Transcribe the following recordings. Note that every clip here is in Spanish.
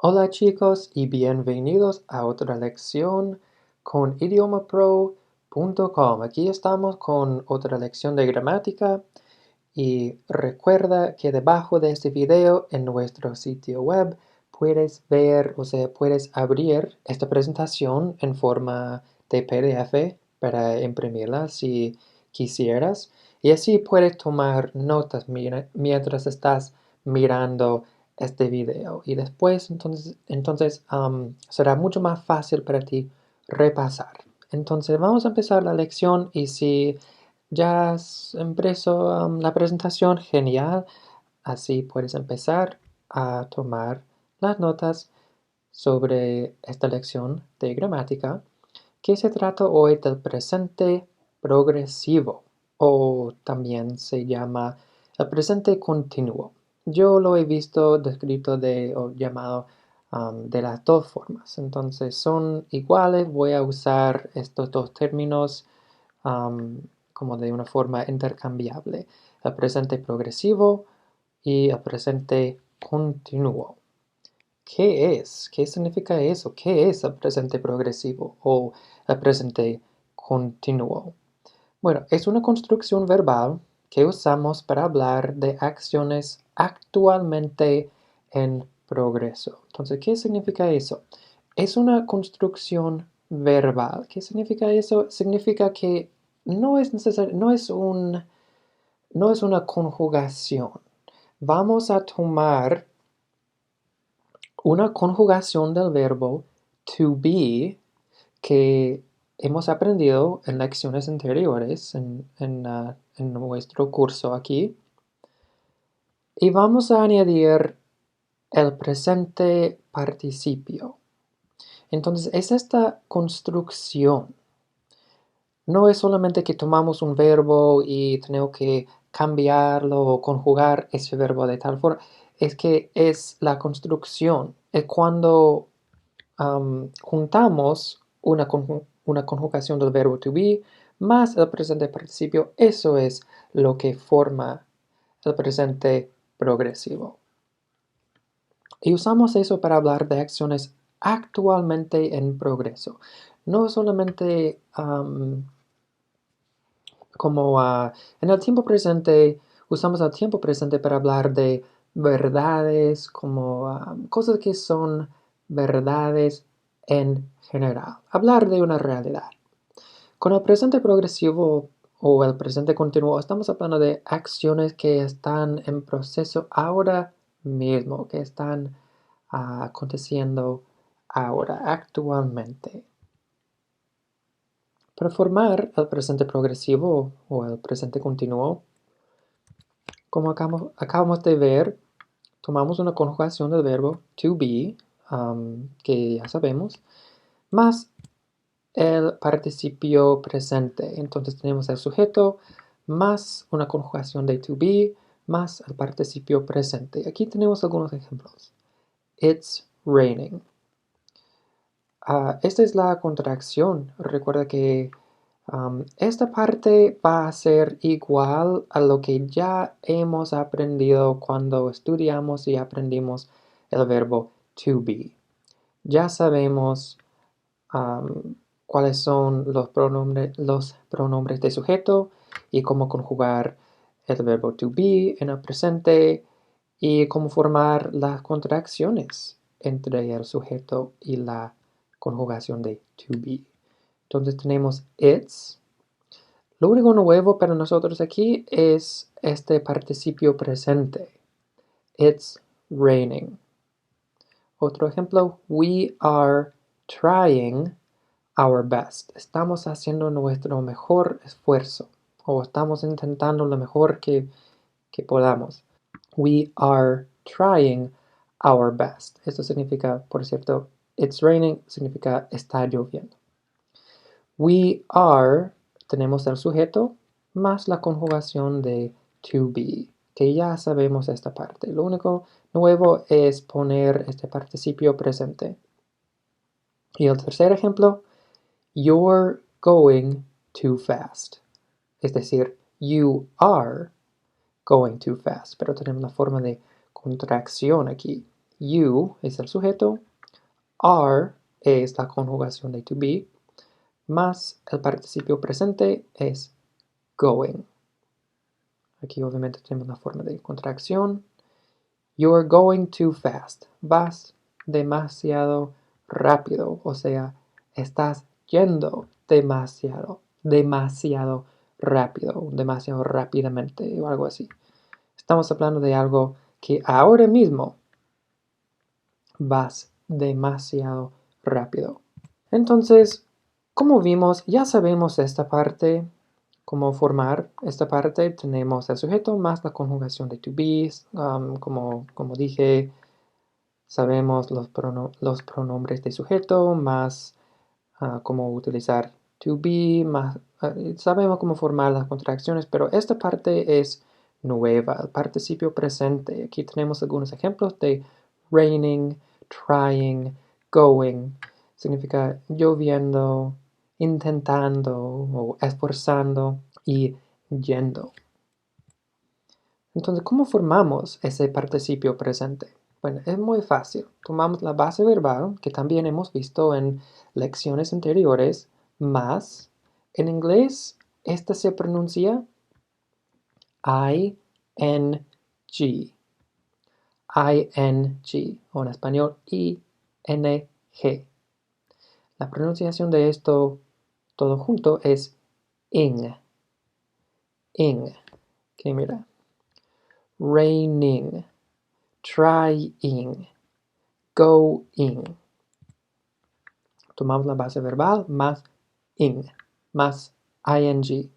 Hola chicos y bienvenidos a otra lección con idiomapro.com. Aquí estamos con otra lección de gramática y recuerda que debajo de este video en nuestro sitio web puedes ver, puedes abrir esta presentación en forma de PDF para imprimirla si quisieras y así puedes tomar notas mientras estás mirando este video y después entonces será mucho más fácil para ti repasar. Entonces vamos a empezar la lección y si ya has impreso la presentación, genial, así puedes empezar a tomar las notas sobre esta lección de gramática que se trata hoy del presente progresivo o también se llama el presente continuo. Yo lo he visto descrito o llamado de las dos formas, entonces son iguales, voy a usar estos dos términos como de una forma intercambiable, el presente progresivo y el presente continuo. ¿Qué es? ¿Qué significa eso? ¿Qué es el presente progresivo o el presente continuo? Bueno, es una construcción verbal que usamos para hablar de acciones actualmente en progreso. Entonces, ¿qué significa eso? Es una construcción verbal. ¿Qué significa eso? Significa que no es necesario, no es una conjugación. Vamos a tomar una conjugación del verbo to be que hemos aprendido en lecciones anteriores en nuestro curso aquí. Y vamos a añadir el presente participio. Entonces, es esta construcción. No es solamente que tomamos un verbo y tenemos que cambiarlo o conjugar ese verbo de tal forma. Es que es la construcción. Es cuando juntamos una conjugación del verbo to be más el presente participio. Eso es lo que forma el presente progresivo. Y usamos eso para hablar de acciones actualmente en progreso. No solamente en el tiempo presente, usamos el tiempo presente para hablar de verdades, como cosas que son verdades en general. Hablar de una realidad. Con el presente progresivo o el presente continuo, estamos hablando de acciones que están en proceso ahora mismo, que están aconteciendo ahora, actualmente. Para formar el presente progresivo o el presente continuo, como acabamos de ver, tomamos una conjugación del verbo to be, que ya sabemos, más el participio presente. Entonces tenemos el sujeto más una conjugación de to be más el participio presente. Aquí tenemos algunos ejemplos. It's raining. Esta es la contracción. Recuerda que esta parte va a ser igual a lo que ya hemos aprendido cuando estudiamos y aprendimos el verbo to be. Ya sabemos cuáles son los pronombres de sujeto y cómo conjugar el verbo to be en el presente y cómo formar las contracciones entre el sujeto y la conjugación de to be. Entonces tenemos it's. Lo único nuevo para nosotros aquí es este participio presente. It's raining. Otro ejemplo, we are trying our best. Estamos haciendo nuestro mejor esfuerzo o estamos intentando lo mejor que podamos. We are trying our best. Esto significa, por cierto, it's raining significa está lloviendo. We are, tenemos el sujeto más la conjugación de to be, que ya sabemos esta parte. Lo único nuevo es poner este participio presente. Y el tercer ejemplo, you're going too fast. Es decir, you are going too fast. Pero tenemos la forma de contracción aquí. You es el sujeto, are es la conjugación de to be, más el participio presente es going. Aquí obviamente tenemos la forma de contracción. You're going too fast. Vas demasiado rápido. O sea, estás yendo demasiado rápido, demasiado rápidamente o algo así. Estamos hablando de algo que ahora mismo vas demasiado rápido. Entonces, como vimos, ya sabemos esta parte, cómo formar esta parte. Tenemos el sujeto más la conjugación de to be. Como dije, sabemos los pronombres de sujeto, más cómo utilizar to be, más sabemos cómo formar las contracciones, pero esta parte es nueva, el participio presente. Aquí tenemos algunos ejemplos de raining, trying, going. Significa lloviendo, intentando o esforzando y yendo. Entonces, ¿cómo formamos ese participio presente? Bueno, es muy fácil. Tomamos la base verbal, que también hemos visto en lecciones anteriores, más. En inglés, esta se pronuncia ing. ing, o en español ing. La pronunciación de esto todo junto es ing. Ing. Que mira. Raining. Trying. Going. Tomamos la base verbal más ing, más ing.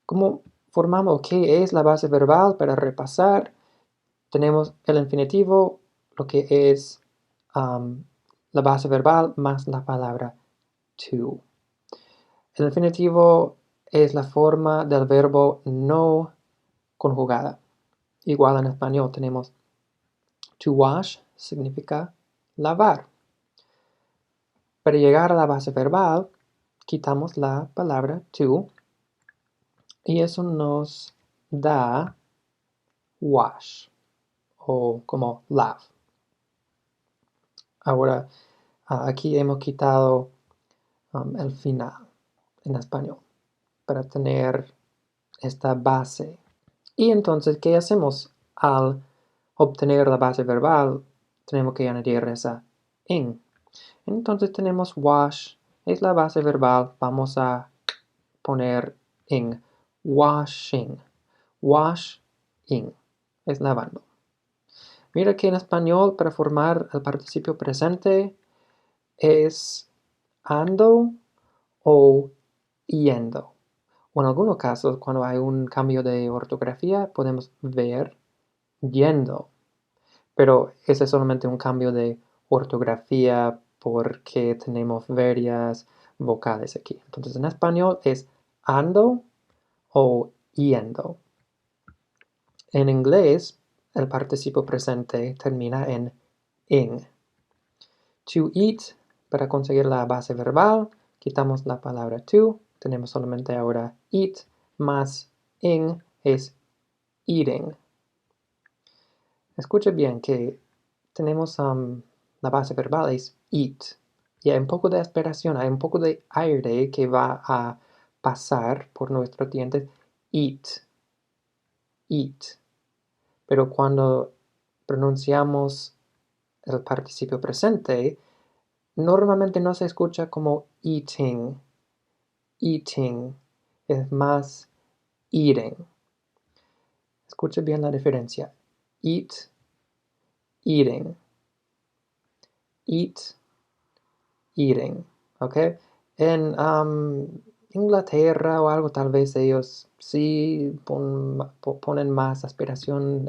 ¿Cómo formamos qué es la base verbal? Para repasar, tenemos el infinitivo, lo que es la base verbal más la palabra to. El infinitivo es la forma del verbo no conjugada. Igual en español tenemos to wash, significa lavar. Para llegar a la base verbal, quitamos la palabra to y eso nos da wash o como lave. Ahora, aquí hemos quitado el final en español para tener esta base. Y entonces, ¿qué hacemos al obtener la base verbal? Tenemos que añadir esa ing. Entonces tenemos wash, es la base verbal, vamos a poner ing. Washing. Washing. Es lavando. Mira que en español para formar el participio presente es ando o yendo. O en algunos casos, cuando hay un cambio de ortografía, podemos ver yendo. Pero ese es solamente un cambio de ortografía porque tenemos varias vocales aquí. Entonces en español es ando o yendo. En inglés, el participio presente termina en ing. To eat, para conseguir la base verbal, quitamos la palabra to, tenemos solamente ahora eat, más ing es eating. Escucha bien que tenemos la base verbal es eat. Y hay un poco de aspiración, hay un poco de aire que va a pasar por nuestros dientes. Eat. Eat. Pero cuando pronunciamos el participio presente, normalmente no se escucha como eating. Eating. Es más eating. Escucha bien la diferencia. Eat, eating. Eat, eating. ¿Ok? En Inglaterra o algo, tal vez ellos sí ponen más aspiración.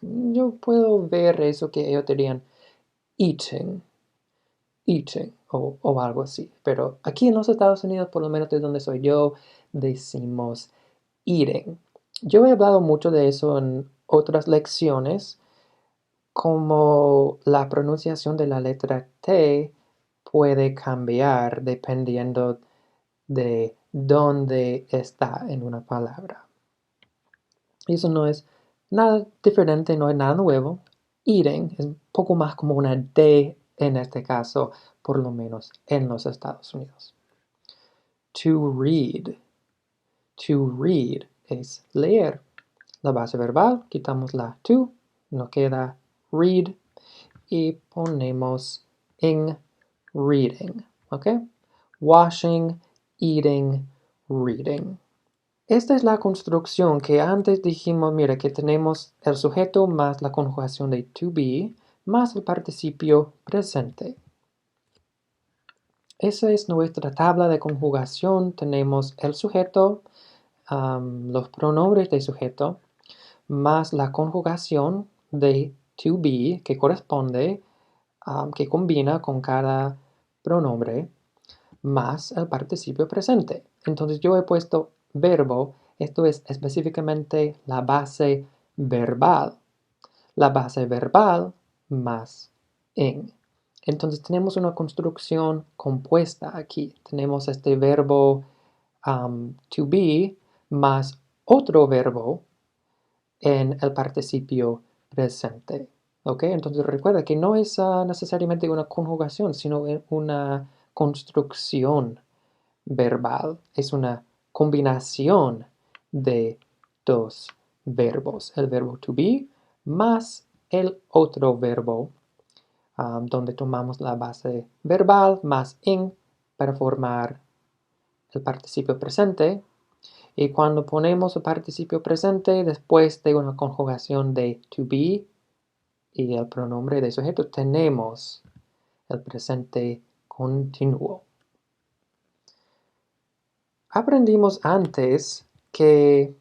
Yo puedo ver eso que ellos dirían eating, eating o algo así. Pero aquí en los Estados Unidos, por lo menos de donde soy yo, decimos eating. Yo he hablado mucho de eso en otras lecciones, como la pronunciación de la letra T puede cambiar dependiendo de dónde está en una palabra. Eso no es nada diferente, no es nada nuevo. eating es un poco más como una D en este caso, por lo menos en los Estados Unidos. To read. To read es leer. La base verbal, quitamos la to, nos queda read y ponemos ing, reading, ¿ok? Washing, eating, reading. Esta es la construcción que antes dijimos, mira, que tenemos el sujeto más la conjugación de to be más el participio presente. Esa es nuestra tabla de conjugación. Tenemos el sujeto, los pronombres de sujeto, más la conjugación de to be, que corresponde, que combina con cada pronombre, más el participio presente. Entonces yo he puesto verbo, esto es específicamente la base verbal. La base verbal más ing. Entonces tenemos una construcción compuesta aquí. Tenemos este verbo to be más otro verbo en el participio presente. ¿Ok? Entonces recuerda que no es necesariamente una conjugación, sino una construcción verbal. Es una combinación de dos verbos. El verbo to be más el otro verbo, donde tomamos la base verbal más ing para formar el participio presente. Y cuando ponemos el participio presente después de una conjugación de to be y el pronombre de sujeto, tenemos el presente continuo. Aprendimos antes que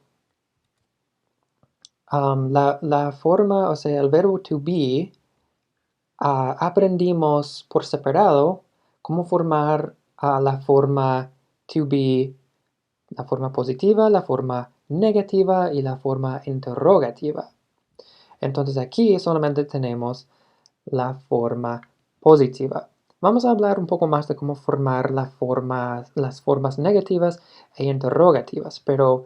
la forma, o sea, el verbo to be, aprendimos por separado cómo formar la forma to be, la forma positiva, la forma negativa y la forma interrogativa. Entonces aquí solamente tenemos la forma positiva. Vamos a hablar un poco más de cómo formar las formas negativas e interrogativas, pero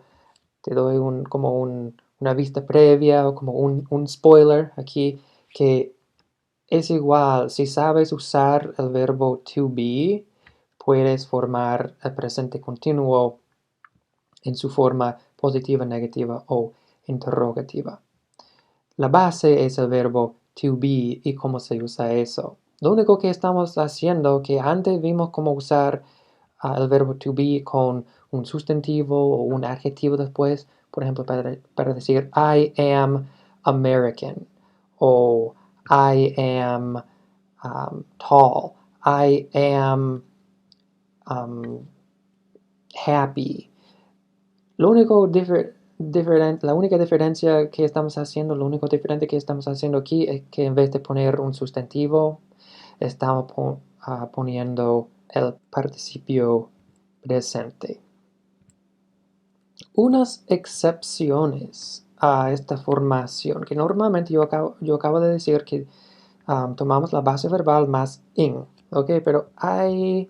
te doy una vista previa o como un spoiler aquí, que es igual, si sabes usar el verbo to be, puedes formar el presente continuo en su forma positiva, negativa o interrogativa. La base es el verbo to be y cómo se usa eso. Lo único que estamos haciendo, que antes vimos cómo usar el verbo to be con un sustantivo o un adjetivo después, por ejemplo, para decir I am American o I am tall, I am happy. La única diferencia que estamos haciendo, lo único diferente que estamos haciendo aquí es que en vez de poner un sustantivo, estamos poniendo el participio presente. Unas excepciones a esta formación, que normalmente yo acabo de decir que tomamos la base verbal más ing, ¿ok? Pero hay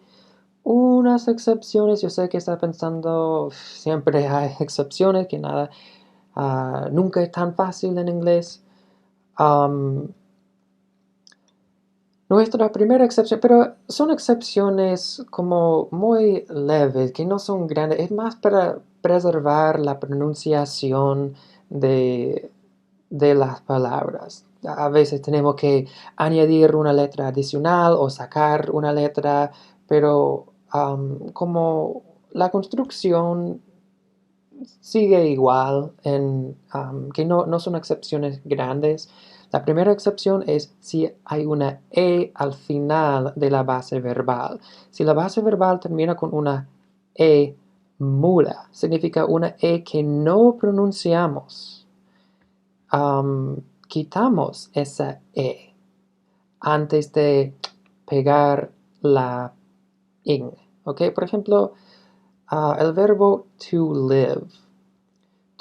unas excepciones. Yo sé que está pensando, siempre hay excepciones, que nada, nunca es tan fácil en inglés. Nuestra primera excepción, pero son excepciones como muy leves, que no son grandes, es más para preservar la pronunciación de las palabras. A veces tenemos que añadir una letra adicional o sacar una letra, pero como la construcción sigue igual, que no son excepciones grandes. La primera excepción es si hay una E al final de la base verbal. Si la base verbal termina con una E muda, significa una E que no pronunciamos. Quitamos esa E antes de pegar la ing. ¿Ok? Por ejemplo, el verbo to live.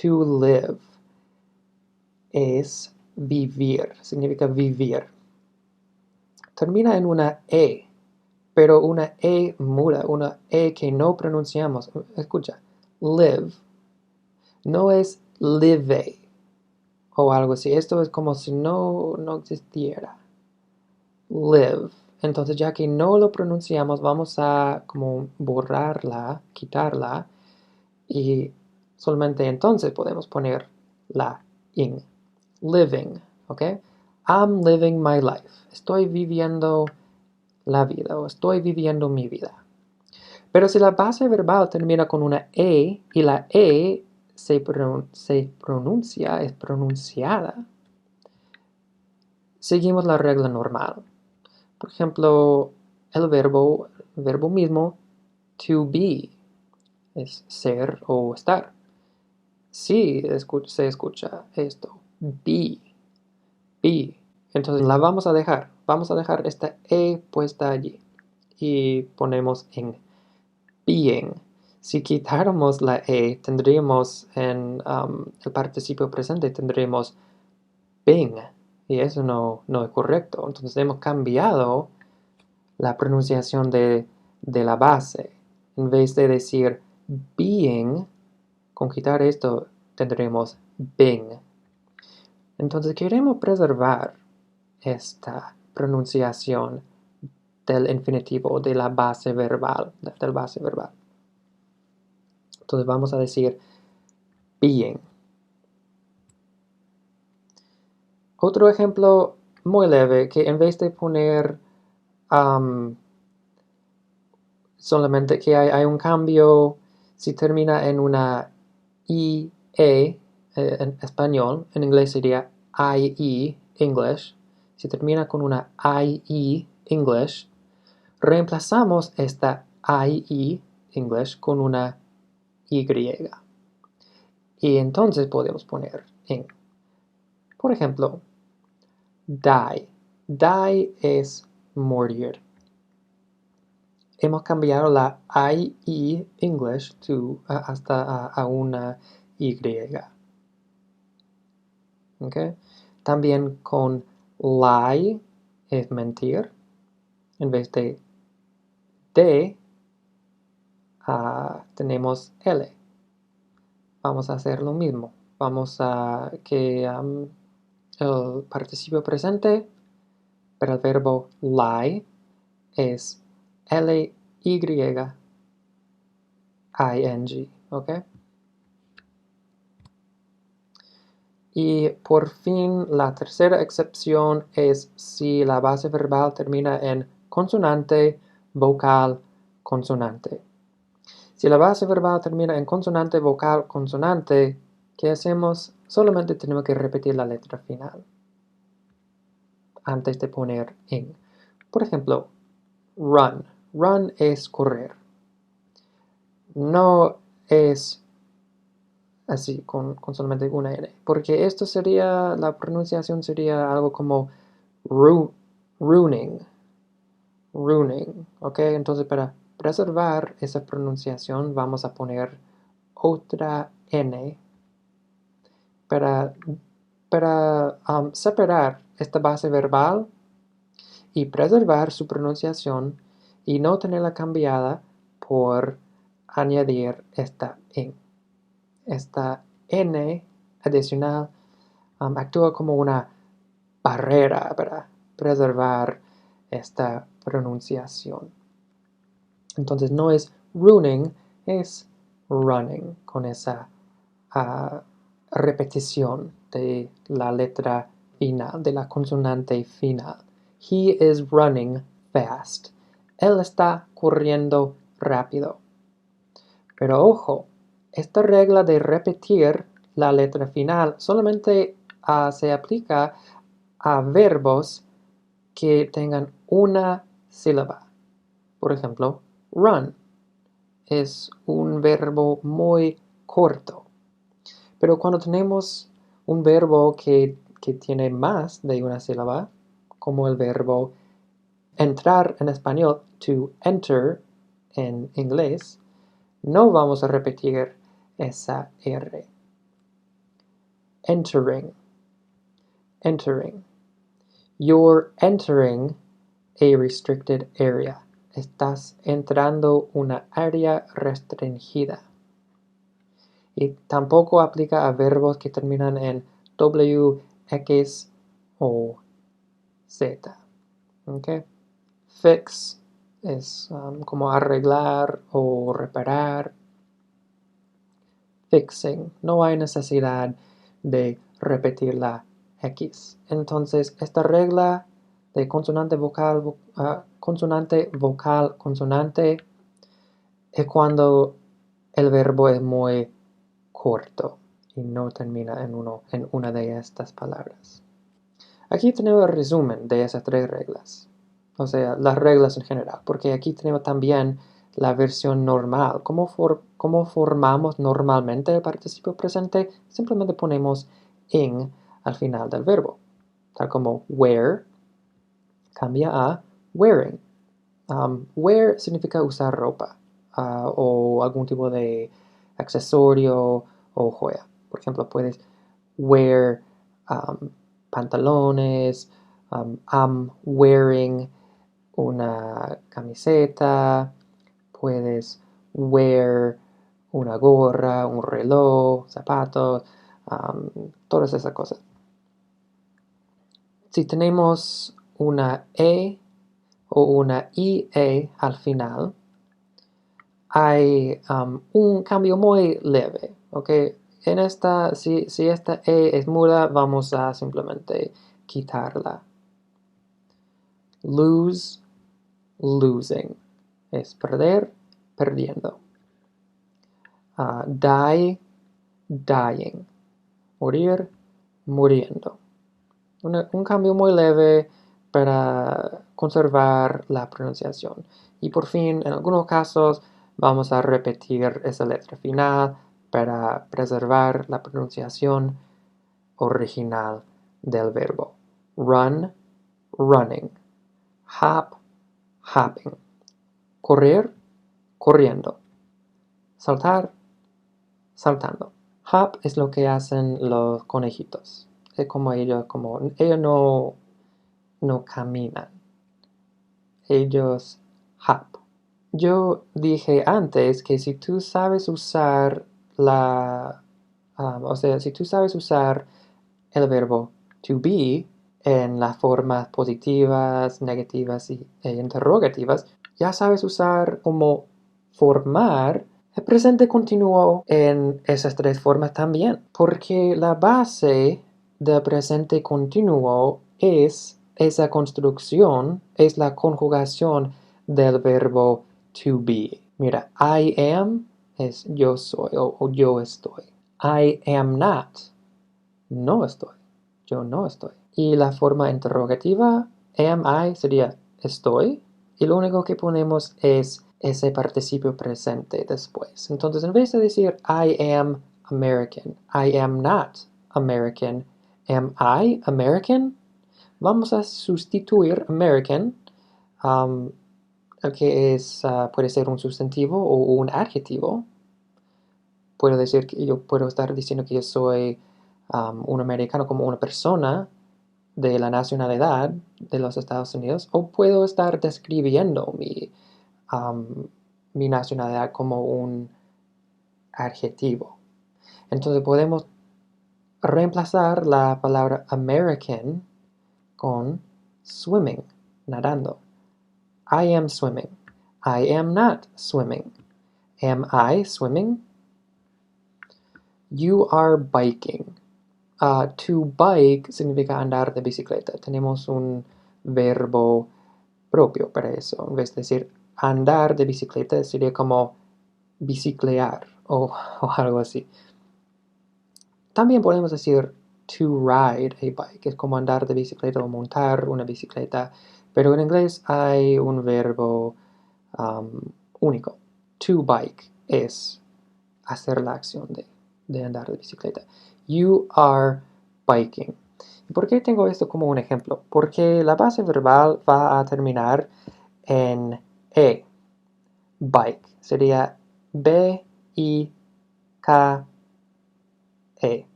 To live es vivir, significa vivir. Termina en una E, pero una E muda, una E que no pronunciamos. Escucha, live. No es live. o algo así. Esto es como si no existiera. Live. Entonces, ya que no lo pronunciamos, vamos a como borrarla, quitarla, y solamente entonces podemos poner la ing. Living, ¿ok? I'm living my life. Estoy viviendo la vida o estoy viviendo mi vida. Pero si la base verbal termina con una E y la E es pronunciada, seguimos la regla normal. Por ejemplo, el verbo mismo, to be, es ser o estar. Sí, se escucha esto, be. Entonces la vamos a dejar esta E puesta allí y ponemos en being. Si quitáramos la E, tendríamos en el participio presente, tendríamos being, y eso no es correcto. Entonces hemos cambiado la pronunciación de la base. En vez de decir being, con quitar esto, tendremos being. Entonces queremos preservar esta pronunciación del infinitivo, de la base verbal, del base verbal. Entonces vamos a decir being. Otro ejemplo muy leve, que en vez de poner solamente que hay un cambio, si termina en una IE en español, en inglés sería IE, English. Si termina con una IE, English, reemplazamos esta IE, English, con una Y. Y entonces podemos poner en. Por ejemplo, die. Die es morir. Hemos cambiado la IE English hasta a una Y. ¿Okay? También con lie es mentir. En vez de D, tenemos L. Vamos a hacer lo mismo. Vamos a que el participio presente para el verbo lie es L-Y-I-N-G, ¿ok? Y por fin, la tercera excepción es si la base verbal termina en consonante, vocal, consonante. Si la base verbal termina en consonante, vocal, consonante, ¿qué hacemos? Solamente tenemos que repetir la letra final antes de poner in. Por ejemplo, run. Run es correr. No es así, con solamente una N. Porque esto sería, la pronunciación sería algo como ruining. Ruining, ¿ok? Entonces para preservar esa pronunciación vamos a poner otra N para separar esta base verbal y preservar su pronunciación y no tenerla cambiada por añadir esta in. Esta N adicional actúa como una barrera para preservar esta pronunciación. Entonces no es ruining, es running, con esa repetición de la letra final, de la consonante final. He is running fast. Él está corriendo rápido. Pero ojo, esta regla de repetir la letra final solamente se aplica a verbos que tengan una sílaba. Por ejemplo, run es un verbo muy corto. Pero cuando tenemos un verbo que tiene más de una sílaba, como el verbo entrar en español, to enter en inglés, no vamos a repetir esa R. Entering. Entering. You're entering a restricted area. Estás entrando una área restringida. Y tampoco aplica a verbos que terminan en W, X o Z. ¿Okay? Fix es como arreglar o reparar. Fixing. No hay necesidad de repetir la X. Entonces, esta regla de consonante, vocal, consonante, vocal, consonante es cuando el verbo es muy corto y no termina en una de estas palabras. Aquí tenemos el resumen de esas tres reglas. O sea, las reglas en general, porque aquí tenemos también la versión normal. ¿Cómo formamos normalmente el participio presente? Simplemente ponemos ing al final del verbo. Tal como wear cambia a wearing. Wear significa usar ropa o algún tipo de accesorio o joya. Por ejemplo, puedes wear pantalones. I'm wearing una camiseta. Puedes wear una gorra, un reloj, zapatos, todas esas cosas. Si tenemos una E o una IE al final, hay un cambio muy leve, ¿ok? En esta, si esta E es muda, vamos a simplemente quitarla. Lose, losing. Es perder, perdiendo. Die, dying. Morir, muriendo. Un cambio muy leve para conservar la pronunciación. Y por fin, en algunos casos, vamos a repetir esa letra final para preservar la pronunciación original del verbo. Run, running. Hop, hopping. Correr, corriendo. Saltar, saltando. Hop es lo que hacen los conejitos. Es como ellos no caminan. Ellos hop. Yo dije antes que si tú sabes usar si tú sabes usar el verbo to be en las formas positivas, negativas e interrogativas, ya sabes usar como formar el presente continuo en esas tres formas también, porque la base del presente continuo es esa construcción, es la conjugación del verbo to be. Mira, I am es yo soy o yo estoy. I am not, no estoy, yo no estoy. Y la forma interrogativa, am I, sería estoy, y lo único que ponemos es ese participio presente después. Entonces, en vez de decir I am American, I am not American, am I American? Vamos a sustituir American, el que puede ser un sustantivo o un adjetivo. Puedo decir que yo puedo estar diciendo que yo soy un americano como una persona de la nacionalidad de los Estados Unidos, o puedo estar describiendo mi nacionalidad como un adjetivo. Entonces podemos reemplazar la palabra American con swimming, nadando. I am swimming. I am not swimming. Am I swimming? You are biking. To bike significa andar de bicicleta. Tenemos un verbo propio para eso. En vez de decir andar de bicicleta, sería como biciclear o algo así. También podemos decir to ride a bike. Es como andar de bicicleta o montar una bicicleta. Pero en inglés hay un verbo único. To bike es hacer la acción de andar de bicicleta. You are biking. ¿Por qué tengo esto como un ejemplo? Porque la base verbal va a terminar en E. Bike. Sería B-I-K-E.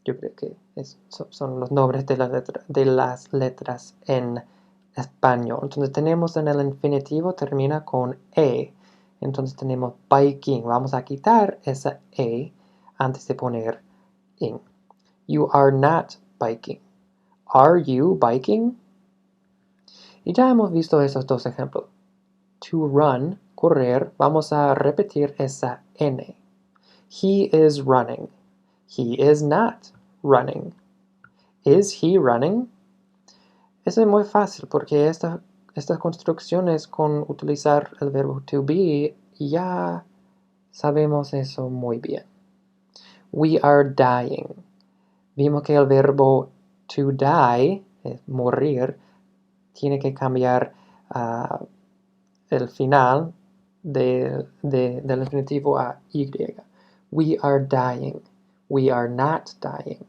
Yo creo que son los nombres de las letras en español. Entonces tenemos en el infinitivo, termina con E. Entonces tenemos biking. Vamos a quitar esa E antes de poner ing. You are not biking. Are you biking? Y ya hemos visto esos dos ejemplos. To run, correr, vamos a repetir esa N. He is running. He is not running. Is he running? Eso es muy fácil porque estas construcciones con utilizar el verbo to be ya sabemos eso muy bien. We are dying. Vimos que el verbo to die, morir, tiene que cambiar el final del infinitivo a Y. We are dying. We are not dying.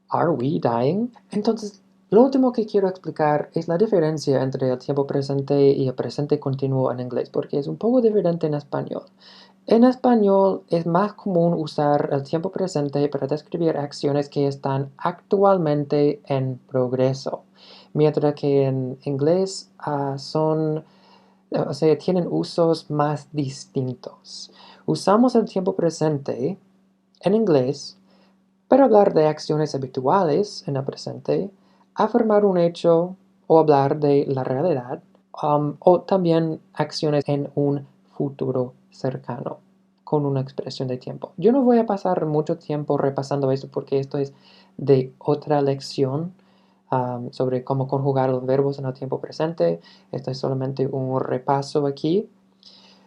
Are we dying? Entonces, lo último que quiero explicar es la diferencia entre el tiempo presente y el presente continuo en inglés, porque es un poco diferente en español. En español es más común usar el tiempo presente para describir acciones que están actualmente en progreso, mientras que en inglés tienen usos más distintos. Usamos el tiempo presente en inglés para hablar de acciones habituales en el presente, afirmar un hecho o hablar de la realidad, o también acciones en un futuro cercano con una expresión de tiempo. Yo no voy a pasar mucho tiempo repasando esto porque esto es de otra lección sobre cómo conjugar los verbos en el tiempo presente. Esto es solamente un repaso aquí.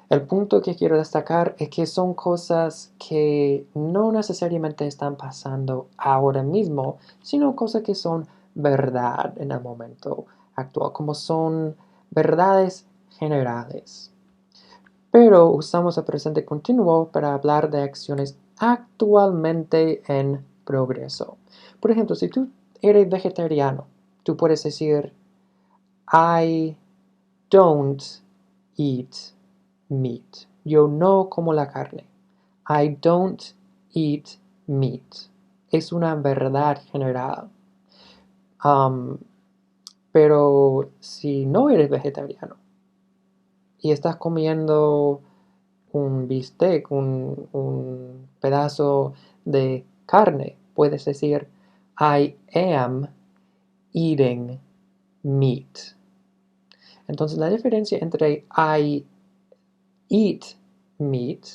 El punto que quiero destacar es que son cosas que no necesariamente están pasando ahora mismo, sino cosas que son verdad en el momento actual, como son verdades generales. Pero usamos el presente continuo para hablar de acciones actualmente en progreso. Por ejemplo, si tú eres vegetariano, tú puedes decir I don't eat meat. Yo no como la carne. I don't eat meat. Es una verdad general. Pero si no eres vegetariano y estás comiendo un bistec, un pedazo de carne, puedes decir I am eating meat. Entonces la diferencia entre I eat meat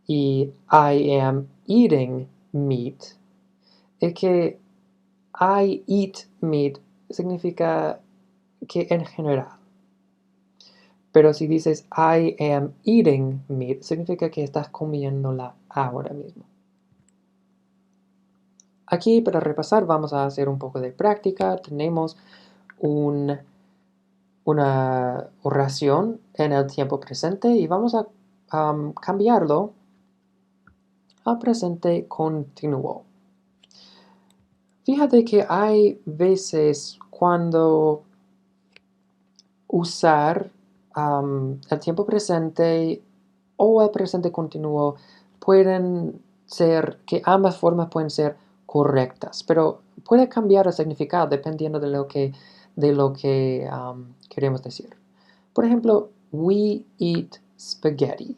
y I am eating meat es que I eat meat significa que en general. Pero si dices I am eating meat, significa que estás comiéndola ahora mismo. Aquí para repasar vamos a hacer un poco de práctica. Tenemos una oración en el tiempo presente y vamos a cambiarlo al presente continuo. Fíjate que hay veces cuando usar el tiempo presente o el presente continuo pueden ser, que ambas formas pueden ser correctas, pero puede cambiar el significado dependiendo de lo que queremos decir. Por ejemplo, we eat spaghetti.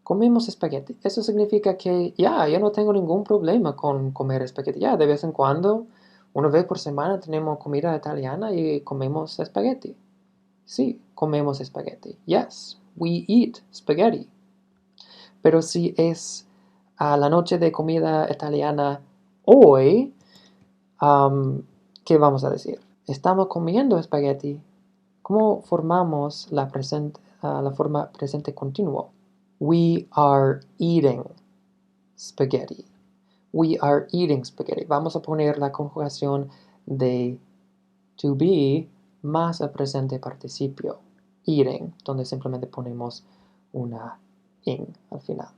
Comemos espagueti. Eso significa que yo no tengo ningún problema con comer espagueti. De vez en cuando, una vez por semana, tenemos comida italiana y comemos espagueti. Sí, comemos espagueti. Yes, we eat spaghetti. Pero si es a la noche de comida italiana hoy, ¿qué vamos a decir? Estamos comiendo espagueti. ¿Cómo formamos la forma presente continuo? We are eating spaghetti. We are eating spaghetti. Vamos a poner la conjugación de to be más el presente participio, eating, donde simplemente ponemos una ing al final.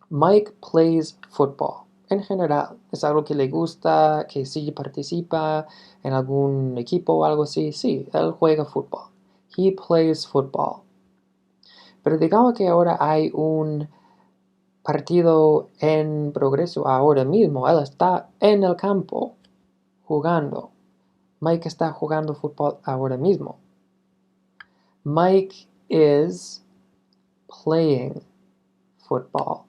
Mike plays football. En general, es algo que le gusta, que sí participa en algún equipo o algo así. Sí, él juega fútbol. He plays football. Pero digamos que ahora hay un partido en progreso ahora mismo. Él está en el campo jugando. Mike está jugando fútbol ahora mismo. Mike is playing football.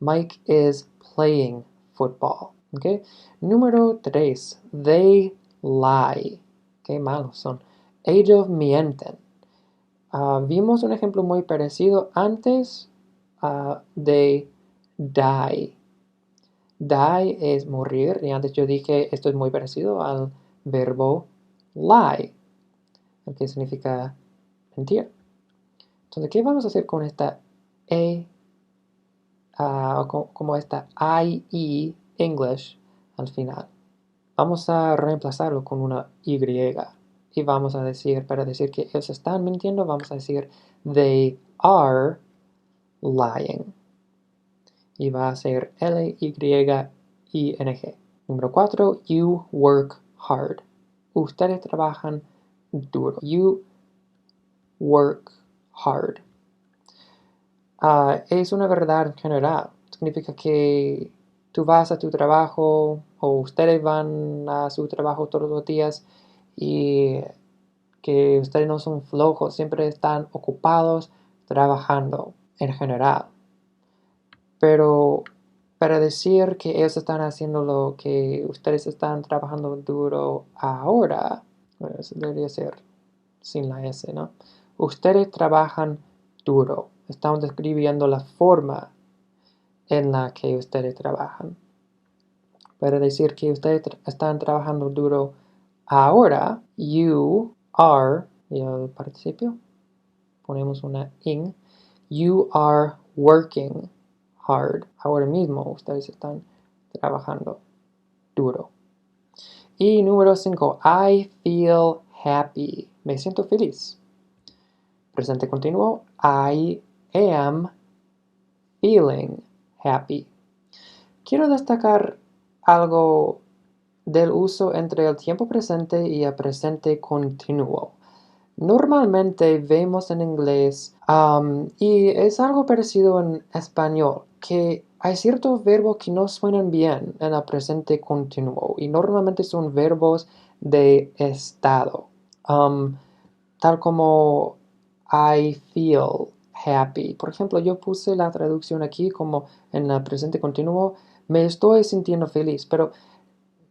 Mike is playing football. ¿Okay? Número 3. They lie. Qué malos son. Ellos mienten. Vimos un ejemplo muy parecido antes de die. Die es morir, y antes yo dije esto es muy parecido al verbo lie, que significa mentir. Entonces, ¿qué vamos a hacer con esta como esta IE English al final? Vamos a reemplazarlo con una Y. Y vamos a decir, para decir que ellos están mintiendo, vamos a decir they are lying. Y va a ser L-Y-I-N-G. Número 4, you work hard. Ustedes trabajan duro. You work hard. Es una verdad general. Significa que tú vas a tu trabajo o ustedes van a su trabajo todos los días y que ustedes no son flojos, siempre están ocupados trabajando en general. Pero para decir que ellos están haciendo lo que ustedes están trabajando duro ahora, bueno, eso debería ser sin la S, ¿no? Ustedes trabajan duro. Estamos describiendo la forma en la que ustedes trabajan. Para decir que ustedes están trabajando duro ahora, you are, y el participio, ponemos una ing, you are working hard. Ahora mismo ustedes están trabajando duro. Y número 5, I feel happy. Me siento feliz. Presente continuo, I am feeling happy. Quiero destacar algo del uso entre el tiempo presente y el presente continuo. Normalmente vemos en inglés, y es algo parecido en español, que hay ciertos verbos que no suenan bien en el presente continuo y normalmente son verbos de estado. Tal como I feel happy. Por ejemplo, yo puse la traducción aquí como en el presente continuo, me estoy sintiendo feliz, pero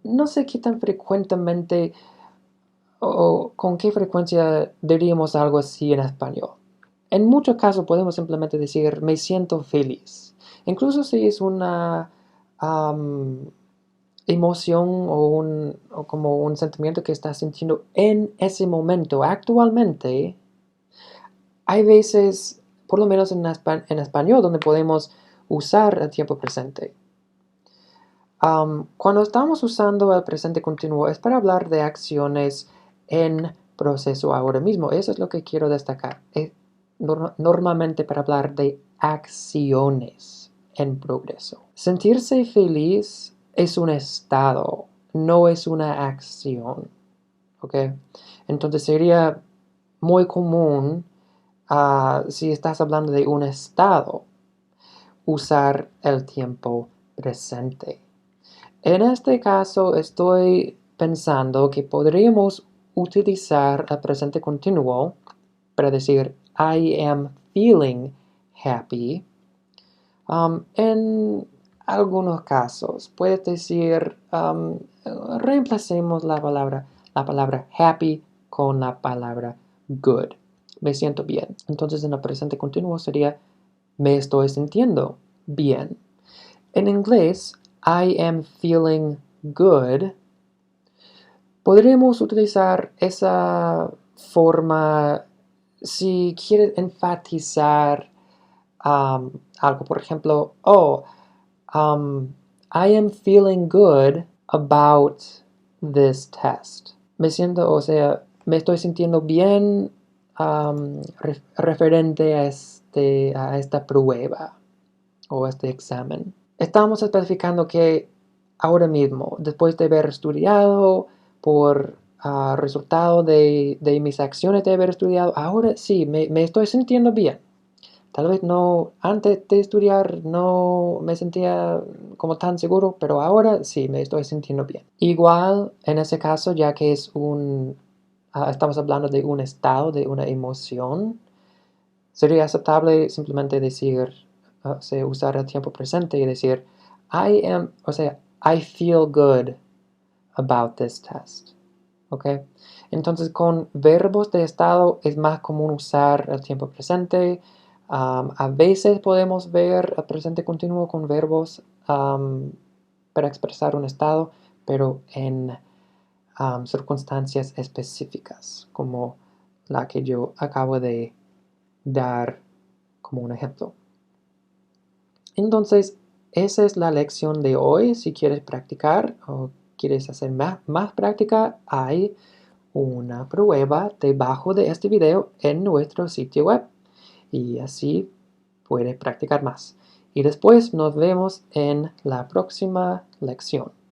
no sé qué tan frecuentemente o con qué frecuencia diríamos algo así en español. En muchos casos podemos simplemente decir me siento feliz. Incluso si es una emoción o como un sentimiento que estás sintiendo en ese momento, actualmente, hay veces, por lo menos en español, donde podemos usar el tiempo presente. Cuando estamos usando el presente continuo es para hablar de acciones en proceso ahora mismo. Eso es lo que quiero destacar. Normalmente para hablar de acciones en progreso. Sentirse feliz es un estado, no es una acción. ¿Ok? Entonces sería muy común, si estás hablando de un estado, usar el tiempo presente. En este caso estoy pensando que podríamos utilizar el presente continuo para decir I am feeling happy. En algunos casos puedes decir, reemplacemos la palabra happy con la palabra good. Me siento bien. Entonces en el presente continuo sería me estoy sintiendo bien. En inglés, I am feeling good. Podríamos utilizar esa forma si quieres enfatizar algo. Por ejemplo, I am feeling good about this test. Me estoy sintiendo bien referente a esta prueba o este examen. Estamos especificando que ahora mismo, después de haber estudiado por resultado de mis acciones de haber estudiado, ahora sí, me estoy sintiendo bien. Tal vez no, antes de estudiar no me sentía como tan seguro, pero ahora sí me estoy sintiendo bien. Igual, en ese caso, ya que estamos hablando de un estado, de una emoción, sería aceptable simplemente decir, usar el tiempo presente y decir, I feel good about this test. ¿Ok? Entonces con verbos de estado es más común usar el tiempo presente. A veces podemos ver el presente continuo con verbos para expresar un estado, pero en circunstancias específicas, como la que yo acabo de dar como un ejemplo. Entonces, esa es la lección de hoy. Si quieres practicar o quieres hacer más práctica, hay una prueba debajo de este video en nuestro sitio web y así puedes practicar más. Y después nos vemos en la próxima lección.